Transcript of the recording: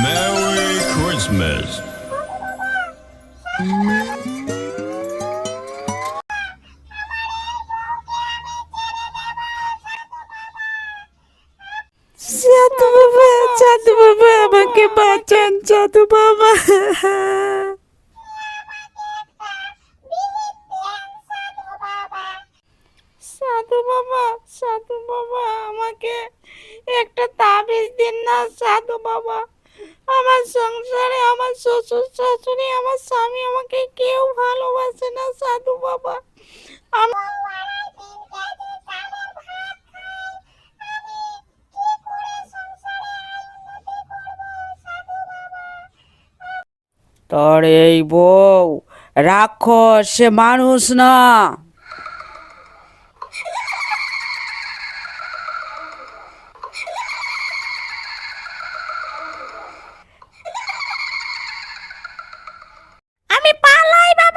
Merry Christmas. সাধু বাবা আমাকে বাঁচান সাধু বাবা। সাধু বাবা আমাকে একটা তাবিজ দিন না সাধু বাবা। আমার সংসারে আমার শ্বশুর শাশুড়ি আমার স্বামী আমাকে কেউ ভালোবাসে না সাধু বাবা। তোর এই বউ রাক্ষস, সে মানুষ না।